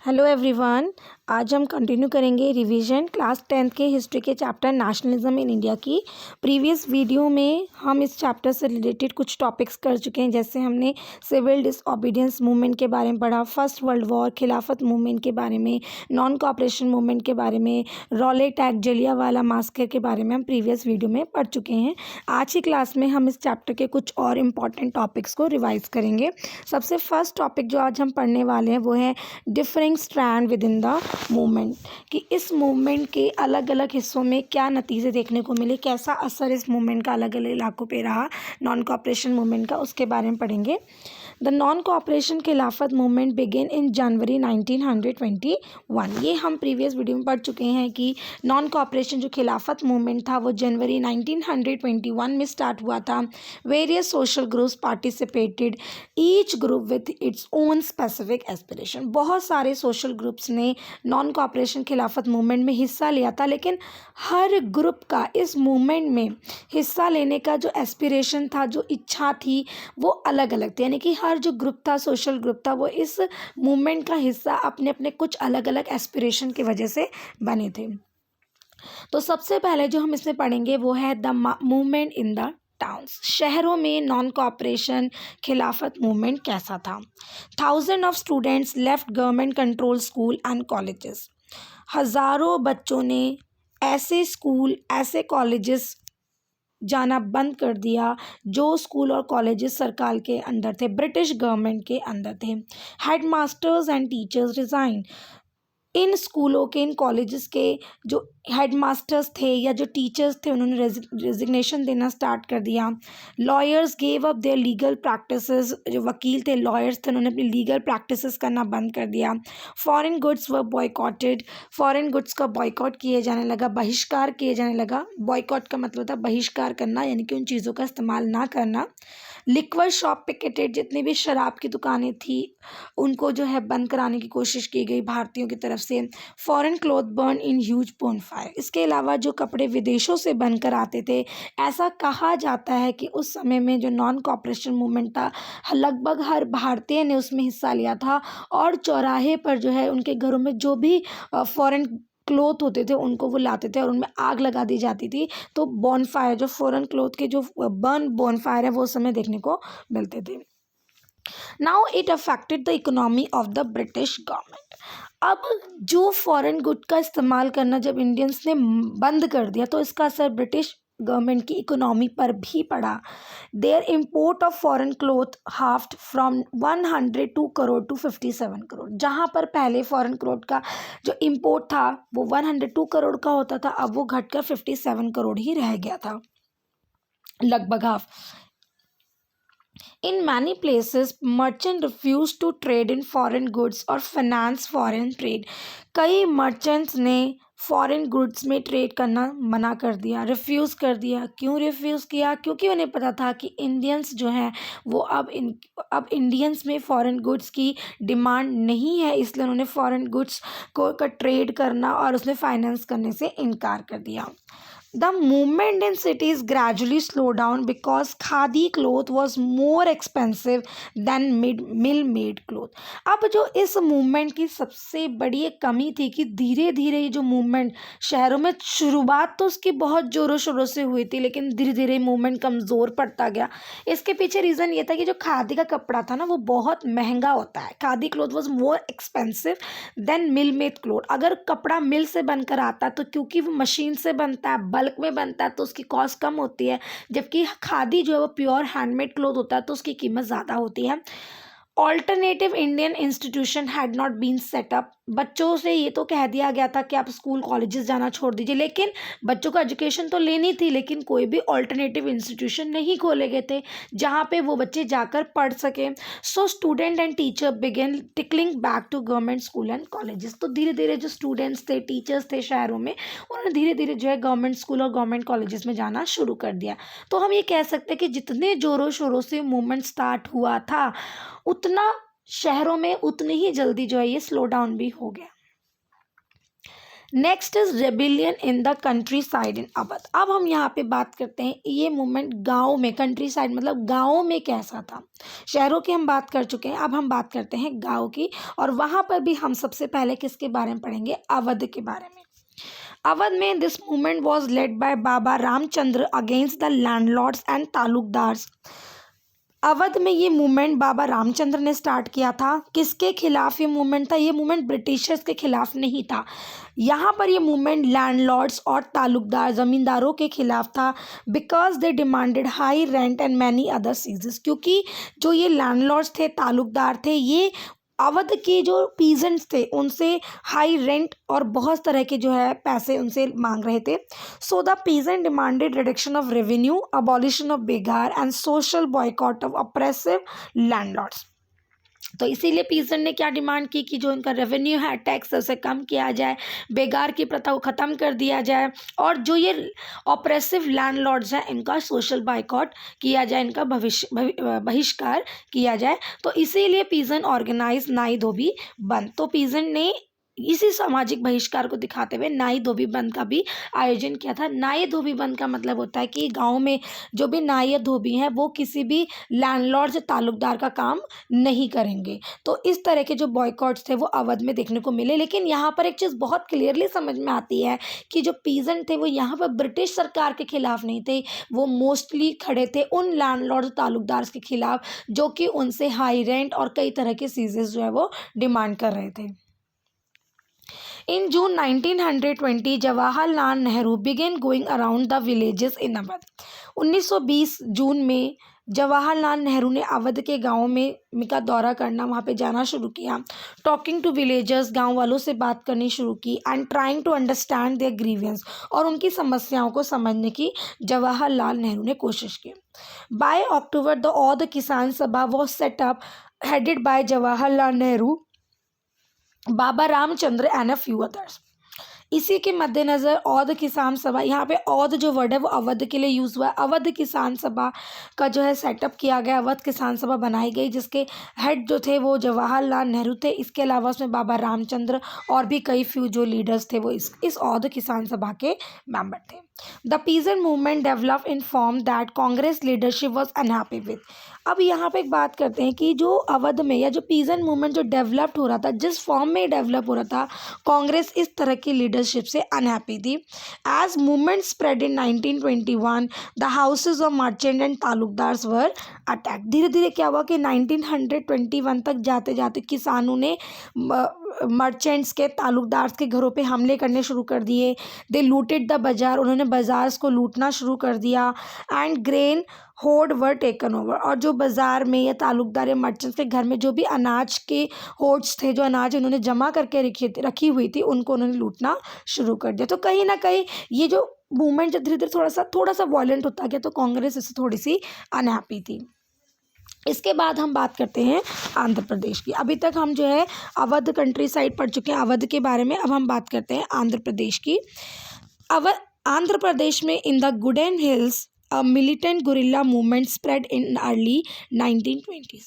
Hello everyone. आज हम continue करेंगे रिवीजन क्लास 10th के हिस्ट्री के चैप्टर नेशनलिज्म इन इंडिया की। प्रीवियस वीडियो में हम इस चैप्टर से रिलेटेड कुछ टॉपिक्स कर चुके हैं, जैसे हमने सिविल डिसओबीडियंस मूवमेंट के बारे में पढ़ा, फर्स्ट वर्ल्ड वॉर, खिलाफत मूवमेंट के बारे में, नॉन कोऑपरेशन मूवमेंट के बारे में, रॉलेट एक्ट, जलियांवाला मास्कर के बारे में हम प्रीवियस वीडियो में पढ़ चुके हैं। आज की क्लास में हम इस चैप्टर के कुछ और इम्पॉर्टेंट टॉपिक्स को रिवाइज करेंगे। सबसे फर्स्ट टॉपिक जो आज हम पढ़ने वाले हैं वो है different strand with in the movement, कि इस मूवमेंट के अलग अलग हिस्सों में क्या नतीजे देखने को मिले, कैसा असर इस मूवमेंट का अलग अलग इलाकों पे रहा, नॉन कोऑपरेशन मूवमेंट का, उसके बारे में पढ़ेंगे। द नॉन कोऑपरेशन खिलाफत मूवमेंट बिगिन इन जनवरी 1921। ये हम प्रीवियस वीडियो में पढ़ चुके हैं कि नॉन कोऑपरेशन जो खिलाफत मूवमेंट था वो जनवरी 1921 में स्टार्ट हुआ था। Various social groups participated, each group with its own specific aspiration. बहुत सारे सोशल ग्रुप्स ने नॉन कोऑपरेशन खिलाफत मूवमेंट में हिस्सा लिया था, लेकिन हर ग्रुप का इस मूवमेंट में हिस्सा लेने का जो एस्पिरेशन था, जो इच्छा थी, वो अलग अलग थी। यानी कि हर जो ग्रुप था, सोशल ग्रुप था, वो इस मूवमेंट का हिस्सा अपने अपने कुछ अलग अलग एस्पिरेशन की वजह से बने थे। तो सबसे पहले जो हम इसमें पढ़ेंगे वो है the movement in the towns. शहरों में नॉन कोऑपरेशन खिलाफत मूवमेंट कैसा था। 1000 of students left government control school and colleges. हज़ारों बच्चों ने ऐसे स्कूल, ऐसे कॉलेजेस जाना बंद कर दिया जो स्कूल और कॉलेजेस सरकार के अंदर थे, ब्रिटिश गवर्नमेंट के अंदर थे। Head masters and teachers resign. इन स्कूलों के, इन कॉलेजेस के जो हेड मास्टर्स थे या जो टीचर्स थे, उन्होंने रेजिग्नेशन देना स्टार्ट कर दिया। Lawyers gave up their legal practices. जो वकील थे, लॉयर्स थे, उन्होंने अपनी लीगल प्रैक्टिसेस करना बंद कर दिया। Foreign goods were boycotted. Foreign goods का बॉयकॉट किए जाने लगा, बहिष्कार किए जाने लगा। बॉयकॉट का मतलब था बहिष्कार करना, यानी कि उन चीज़ों का इस्तेमाल ना करना। Liquor shop picketed. जितनी भी शराब की दुकानें थी उनको जो है बंद कराने की कोशिश की गई भारतीयों की तरफ से। Foreign cloth burn in huge bonfire. इसके अलावा जो कपड़े विदेशों से बनकर आते थे, ऐसा कहा जाता है कि उस समय में जो नॉन कोऑपरेशन मूवमेंट था, लगभग हर भारतीय ने उसमें हिस्सा लिया था, और चौराहे पर जो है उनके घरों में जो भी फॉरेन क्लोथ होते थे उनको वो लाते थे और उनमें आग लगा दी जाती थी। तो बॉनफायर, जो फॉरेन क्लोथ के जो बर्न बॉनफायर है, वो उस समय देखने को मिलते थे। Now it affected the economy of the British government. अब जो फॉरेन गुड का इस्तेमाल करना जब इंडियंस ने बंद कर दिया, तो इसका असर ब्रिटिश गवर्नमेंट की इकोनॉमी पर भी पड़ा। Their import of foreign cloth halved from 102 crore to 57 crore. जहाँ पर पहले फॉरेन क्लोथ का जो इम्पोर्ट था वो 102 करोड़ का होता था, अब वो घटकर 57 करोड़ ही रह गया था, लगभग half. In many places, merchants refused to trade in foreign goods or finance foreign trade. कई मर्चेंट्स ने फॉरेन गुड्स में ट्रेड करना मना कर दिया, रिफ्यूज़ कर दिया। क्यों रिफ्यूज़ किया? क्योंकि उन्हें पता था कि इंडियंस जो हैं वो अब इंडियंस में फॉरेन गुड्स की डिमांड नहीं है, इसलिए उन्होंने फॉरेन गुड्स को का ट्रेड करना और उसमें फाइनेंस करने से इनकार कर दिया। The movement in cities gradually slowed down because khadi cloth was more expensive than mill made cloth. अब जो इस मूवमेंट की सबसे बड़ी एक कमी थी कि धीरे धीरे ये जो मूवमेंट शहरों में, शुरुआत तो उसकी बहुत ज़ोरों शोरों से हुई थी, लेकिन धीरे धीरे मूवमेंट कमज़ोर पड़ता गया। इसके पीछे रीज़न ये था कि जो खादी का कपड़ा था ना, वो बहुत महंगा होता है। Khadi cloth was more expensive than mill made cloth. अगर कपड़ा मिल से बनकर आता तो क्योंकि वो मशीन से बनता है, बल्क में बनता है, तो उसकी कॉस्ट कम होती है, जबकि खादी जो है वो प्योर हैंडमेड क्लोथ होता है, तो उसकी कीमत ज़्यादा होती है। Alternative Indian institution had not been set up. बच्चों से ये तो कह दिया गया था कि आप स्कूल कॉलेजेस जाना छोड़ दीजिए, लेकिन बच्चों को एजुकेशन तो लेनी थी, लेकिन कोई भी ऑल्टरनेटिव इंस्टीट्यूशन नहीं खोले गए थे जहाँ पे वो बच्चे जाकर पढ़ सकें। So student and teacher begin trickling back to government school and colleges. तो धीरे धीरे जो स्टूडेंट्स थे, टीचर्स थे शहरों में, उन्होंने धीरे धीरे जो है गवर्नमेंट स्कूल और गवर्नमेंट कॉलेजेस में जाना शुरू कर दिया। तो हम ये कह सकते हैं कि जितने ज़ोरों शोरों से मूवमेंट स्टार्ट हुआ था, उतना शहरों में उतनी ही जल्दी जो है ये स्लो डाउन भी हो गया। Next is rebellion in the country side इन अवध। अब हम यहाँ पे बात करते हैं ये मूवमेंट गाँव में, कंट्री साइड मतलब गाँव में कैसा था। शहरों की हम बात कर चुके हैं, अब हम बात करते हैं गाँव की, और वहाँ पर भी हम सबसे पहले किसके बारे में पढ़ेंगे, अवध के बारे में। अवध में this movement was led by Baba Ramchandra against the landlords and taluqdars. Awadh में ये मूवमेंट बाबा रामचंद्र ने स्टार्ट किया था। किसके खिलाफ ये मूवमेंट था, ये मूवमेंट ब्रिटिशर्स के खिलाफ नहीं था। यहाँ पर ये मूवमेंट लैंडलॉर्ड्स और तालुकदार ज़मींदारों के खिलाफ था, because they demanded high rent and many other cesses. क्योंकि जो ये लैंडलॉर्ड्स थे, तालुकदार थे, ये अवध के जो पीजेंट्स थे उनसे हाई रेंट और बहुत तरह के जो है पैसे उनसे मांग रहे थे। So the peasant demanded reduction of revenue, abolition of begar and social boycott of oppressive landlords. तो इसीलिए पीजेंट ने क्या डिमांड की कि जो इनका रेवेन्यू है, टैक्स, उसे कम किया जाए, बेगार की प्रथा को ख़त्म कर दिया जाए, और जो ये ऑप्रेसिव लैंडलॉर्ड्स हैं इनका सोशल बाइकॉट किया जाए, इनका बहिष्कार किया जाए। तो इसीलिए पीजेंट ऑर्गेनाइज नाई धोबी बंद। तो पीजेंट ने इसी सामाजिक बहिष्कार को दिखाते हुए नाई धोबी बंद का भी आयोजन किया था। नाई धोबी बंद का मतलब होता है कि गांव में जो भी नाई या धोबी हैं वो किसी भी लैंडलॉर्ड या तालुकदार का काम नहीं करेंगे। तो इस तरह के जो बॉयकॉट्स थे वो अवध में देखने को मिले। लेकिन यहाँ पर एक चीज़ बहुत क्लियरली समझ में आती है कि जो पीजेंट थे वो यहाँ पर ब्रिटिश सरकार के खिलाफ नहीं थे, वो मोस्टली खड़े थे उन लैंडलॉर्ड तालुकदार के खिलाफ जो कि उनसे हाई रेंट और कई तरह के सीजेस जो है वो डिमांड कर रहे थे। In June 1920, Jawaharlal Nehru began going around the villages in Awadh. 1920 जून में जवाहरलाल नेहरू ने अवध के गाँव में का दौरा करना, वहाँ पे जाना शुरू किया। टॉकिंग टू विलेजर्स, गाँव वालों से बात करनी शुरू की। And trying to understand their grievances, और उनकी समस्याओं को समझने की जवाहरलाल नेहरू ने कोशिश की। बाय अक्टूबर द ऑल किसान सभा was set up headed by Jawaharlal Nehru, Baba Ramchandra and a few others. इसी के मद्देनज़र औध किसान सभा, यहाँ पे औध जो वर्ड है वो अवध के लिए यूज़ हुआ है। अवध किसान सभा का जो है सेटअप किया गया, अवध किसान सभा बनाई गई जिसके हेड जो थे वो जवाहरलाल नेहरू थे। इसके अलावा उसमें बाबा रामचंद्र और भी कई फ्यू जो लीडर्स थे वो इस औध किसान सभा के मेंबर थे। The peasant movement develop in form that Congress leadership was unhappy with. अब यहाँ पे एक बात करते हैं कि जो अवध में या जो पीजेंट मूवमेंट जो डेवलप्ड हो रहा था, जिस फॉर्म में डेवलप हो रहा था, कांग्रेस इस तरह की लीडरशिप से अनहैप्पी थी। As movement spread in 1921 the houses of merchant and taluqdars were attack. धीरे धीरे क्या हुआ कि 1921 तक जाते जाते किसानों ने मर्चेंट्स के, तालुकदार्स के घरों पे हमले करने शुरू कर दिए। दे लूटेड द बाजार, उन्होंने बाजार्स को लूटना शुरू कर दिया। And grain horde were taken over, और जो बाज़ार में या तालुकदार या मर्चेंट्स के घर में जो भी अनाज के होर्ड्स थे, जो अनाज उन्होंने जमा करके रखी हुई थी, उनको उन्होंने लूटना शुरू कर दिया। तो कहीं ना कहीं ये जो मूवमेंट जब धीरे धीरे थोड़ा सा वॉयलेंट होता गया तो कांग्रेस इससे थोड़ी सी अनहैप्पी थी। इसके बाद हम बात करते हैं आंध्र प्रदेश की। अभी तक हम जो है अवध कंट्री साइड पढ़ चुके हैं अवध के बारे में। अब हम बात करते हैं आंध्र प्रदेश की। आंध्र प्रदेश में in the Gudem hills a militant guerrilla movement spread in early 1920s।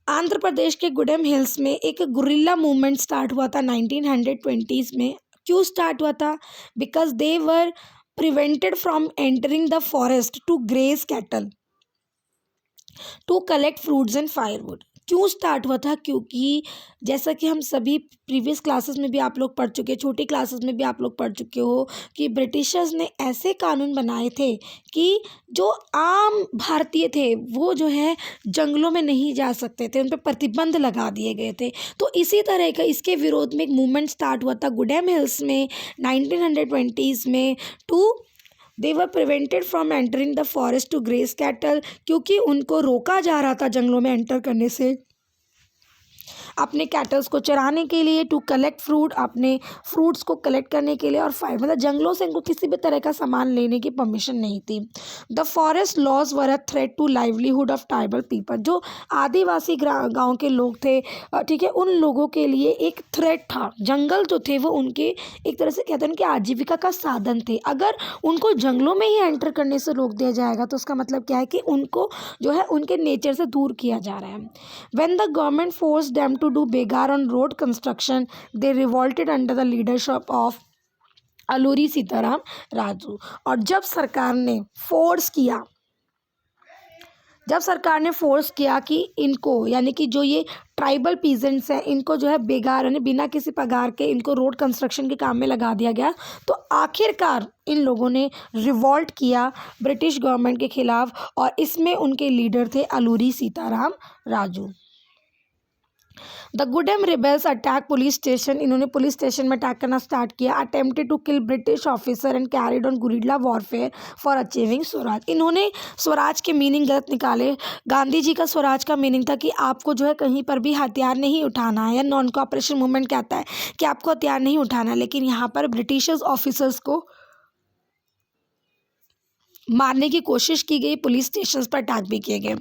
Andhra Pradesh के गुडेम हिल्स में एक गुरिल्ला मूवमेंट स्टार्ट हुआ था 1920s में। क्यों स्टार्ट हुआ था? Because they were prevented from entering the forest to graze cattle to collect fruits and firewood. क्यों स्टार्ट हुआ था? क्योंकि जैसा कि हम सभी प्रीवियस क्लासेस में भी आप लोग पढ़ चुके, छोटी क्लासेस में भी आप लोग पढ़ चुके हो कि ब्रिटिशर्स ने ऐसे कानून बनाए थे कि जो आम भारतीय थे वो जो है जंगलों में नहीं जा सकते थे, उन पर प्रतिबंध लगा दिए गए थे। तो इसी तरह का इसके विरोध में एक मूवमेंट स्टार्ट हुआ था गुडेम हिल्स में 1920s में। They were prevented from entering the forest to graze cattle, क्योंकि उनको रोका जा रहा था जंगलों में एंटर करने से अपने कैटल्स को चराने के लिए, टू कलेक्ट फ्रूट, अपने फ्रूट्स को कलेक्ट करने के लिए, और फाइव मतलब जंगलों से इनको किसी भी तरह का सामान लेने की परमिशन नहीं थी। The forest laws were a threat to livelihood of tribal people. जो आदिवासी गांव के लोग थे, ठीक है, उन लोगों के लिए एक थ्रेट था। जंगल जो थे वो उनके एक तरह से कहते हैं कि आजीविका का साधन थे। अगर उनको जंगलों में ही एंटर करने से रोक दिया जाएगा तो उसका मतलब क्या है कि उनको जो है उनके नेचर से दूर किया जा रहा है। When the government force them to do begar on road construction, they revolted under the leadership of Alluri Sitarama Raju. और जब सरकार ने फोर्स किया कि इनको, यानी कि जो ये ट्राइबल पीजेंट्स हैं, इनको जो है बेगार यानी बिना किसी पगार के इनको रोड कंस्ट्रक्शन के काम में लगा दिया गया, तो आखिरकार इन लोगों ने रिवॉल्ट किया ब्रिटिश गवर्नमेंट के खिलाफ, और इसमें उनके लीडर थे Alluri Sitarama Raju. The Gudem rebels attack police station, इन्होंने पुलिस स्टेशन में अटैक करना स्टार्ट किया। Attempted to kill British officer and carried on guerrilla warfare for achieving swaraj. इन्होंने स्वराज के मीनिंग गलत निकाले। गांधी जी का स्वराज का मीनिंग था कि आपको जो है कहीं पर भी हथियार नहीं उठाना है, या नॉन कोऑपरेशन मूवमेंट कहता है कि आपको हथियार नहीं उठाना है, लेकिन यहाँ पर ब्रिटिशर्स ऑफिसर्स को मारने की कोशिश की गई, पुलिस स्टेशंस पर अटैक भी किए गए।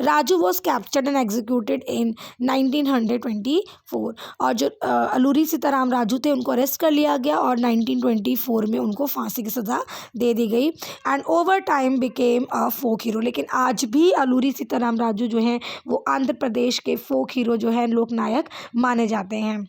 Raju was captured and executed in 1924, और जो अलूरी सीताराम राजू थे उनको अरेस्ट कर लिया गया और 1924 में उनको फांसी की सज़ा दे दी गई, and over time became a folk hero. लेकिन आज भी अलूरी सीताराम राजू जो हैं वो आंध्र प्रदेश के फोक हीरो जो हैं, लोकनायक माने जाते हैं।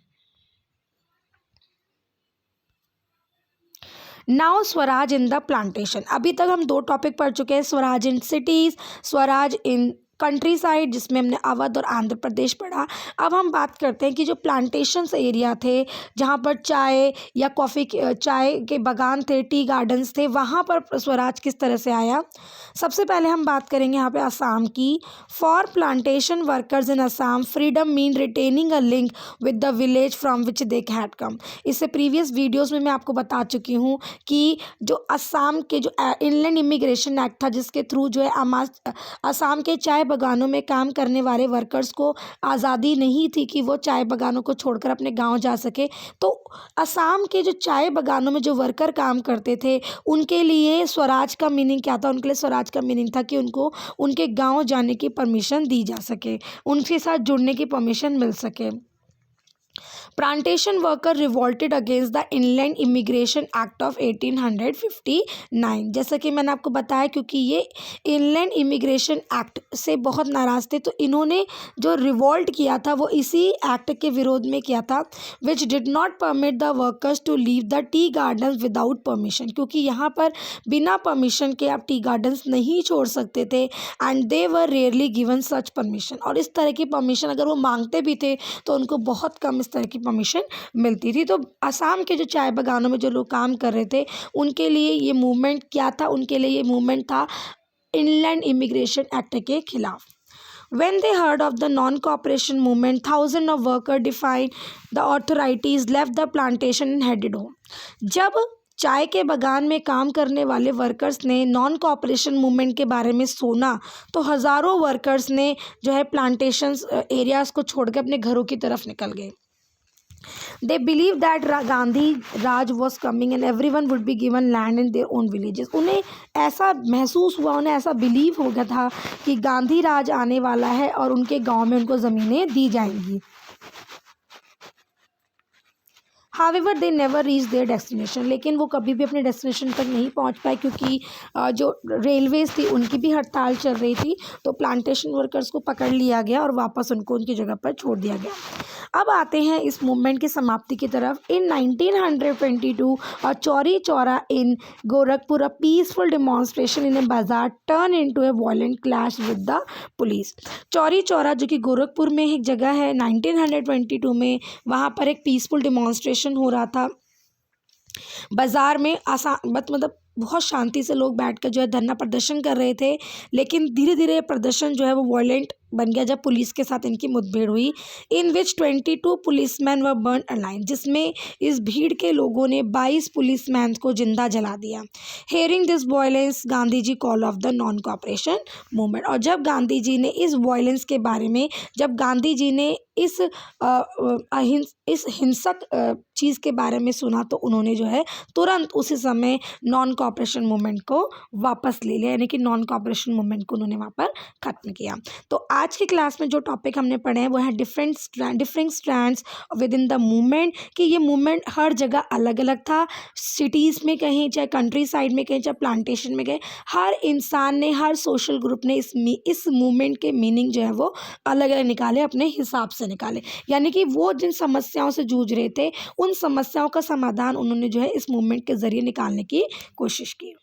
Now swaraj in the plantation. अभी तक हम 2 टॉपिक पढ़ चुके हैं, swaraj in cities, swaraj in countryside, जिसमें हमने अवध और आंध्र प्रदेश पढ़ा। अब हम बात करते हैं कि जो प्लांटेशंस एरिया थे, जहाँ पर चाय या कॉफ़ी चाय के बागान थे, टी गार्डन्स थे, वहाँ पर स्वराज किस तरह से आया। सबसे पहले हम बात करेंगे यहाँ पे असम की। For plantation workers in Assam, freedom mean retaining a link with the village from which they had come. इससे प्रीवियस वीडियोज़ में मैं आपको बता चुकी हूँ कि जो असम के जो इनलैंड इमिग्रेशन एक्ट था, जिसके थ्रू जो है असम के चाय बगानों में काम करने वाले वर्कर्स को आज़ादी नहीं थी कि वो चाय बगानों को छोड़कर अपने गांव जा सके। तो असम के जो चाय बगानों में जो वर्कर काम करते थे, उनके लिए स्वराज का मीनिंग क्या था? उनके लिए स्वराज का मीनिंग था कि उनको उनके गांव जाने की परमिशन दी जा सके, उनके साथ जुड़ने की परमिशन मिल सके। Plantation worker revolted against the Inland Immigration Act of 1859। जैसा कि मैंने आपको बताया, क्योंकि ये इनलैंड इमिग्रेशन एक्ट से बहुत नाराज़ थे, तो इन्होंने जो रिवॉल्ट किया था वो इसी एक्ट के विरोध में किया था, which did not permit the workers to leave the tea gardens without permission. क्योंकि यहाँ पर बिना परमिशन के आप टी गार्डन्स नहीं छोड़ सकते थे, and they were rarely given such permission. और इस तरह की परमिशन अगर वो मांगते भी थे तो उनको बहुत कम इस तरह की परमिशन मिलती थी। तो असम के जो चाय बागानों में जो लोग काम कर रहे थे, उनके लिए ये मूवमेंट क्या था? उनके लिए ये मूवमेंट था इनलैंड इमिग्रेशन एक्ट के खिलाफ। When they heard of the non-cooperation movement, thousands of workers defied the authorities, left the plantation and headed home. जब चाय के बागान में काम करने वाले वर्कर्स ने नॉन कोऑपरेशन मूवमेंट के बारे में सुना, तो हज़ारों वर्कर्स ने जो है प्लांटेशंस एरियाज़ को छोड़कर अपने घरों की तरफ निकल गए। They believed that Gandhi Raj was coming and everyone would be given land in their own villages. उन्हें ऐसा महसूस हुआ, उन्हें ऐसा बिलीव हो गया था कि गांधी राज आने वाला है और उनके गांव में उनको ज़मीनें दी जाएंगी। However, they never reached their destination. लेकिन वो कभी भी अपने डेस्टिनेशन तक नहीं पहुंच पाए, क्योंकि जो रेलवेज थी उनकी भी हड़ताल चल रही थी। तो प्लांटेशन वर्कर्स को पकड़ लिया गया और वापस उनको उनकी जगह पर छोड़ दिया गया। अब आते हैं इस मूवमेंट की समाप्ति की तरफ। इन 1922 और चौरी चौरा इन गोरखपुर, अ पीसफुल डेमोन्स्ट्रेशन इन ए बाजार turn into A violent clash with the police. Chauri Chaura जो कि गोरखपुर में एक जगह है, 1922 में वहाँ पर एक पीसफुल डेमोन्स्ट्रेशन हो रहा था। बाज़ार में मतलब बहुत शांति से लोग बैठकर जो है धरना प्रदर्शन कर रहे थे, लेकिन धीरे धीरे प्रदर्शन जो है वो वायलेंट बन गया जब पुलिस के साथ इनकी मुठभेड़ हुई। इन विच 22 पुलिसमैन वर बर्न अलाइव, जिसमें इस भीड़ के लोगों ने 22 पुलिसमैन को जिंदा जला दिया। Hearing this violence, Gandhi ji call off the non cooperation movement. और जब गांधी जी ने इस वायलेंस के बारे में, जब गांधी जी ने इस हिंसक चीज़ के बारे में सुना, तो उन्होंने जो है तुरंत उसी समय नॉन कोऑपरेशन मूवमेंट को वापस ले लिया, यानी कि नॉन कोऑपरेशन मूवमेंट को उन्होंने वहाँ पर ख़त्म किया। तो आज आज की क्लास में जो टॉपिक हमने पढ़े हैं वो है different strands with in the movement, कि ये मूवमेंट हर जगह अलग अलग था, सिटीज़ में कहीं, चाहे कंट्री साइड में कहीं, चाहे प्लांटेशन में कहीं, हर इंसान ने, हर सोशल ग्रुप ने इस मूवमेंट के मीनिंग जो है वो अलग अलग निकाले, अपने हिसाब से निकाले। यानी कि वो जिन समस्याओं से जूझ रहे थे उन समस्याओं का समाधान उन्होंने जो है इस मूवमेंट के ज़रिए निकालने की कोशिश की।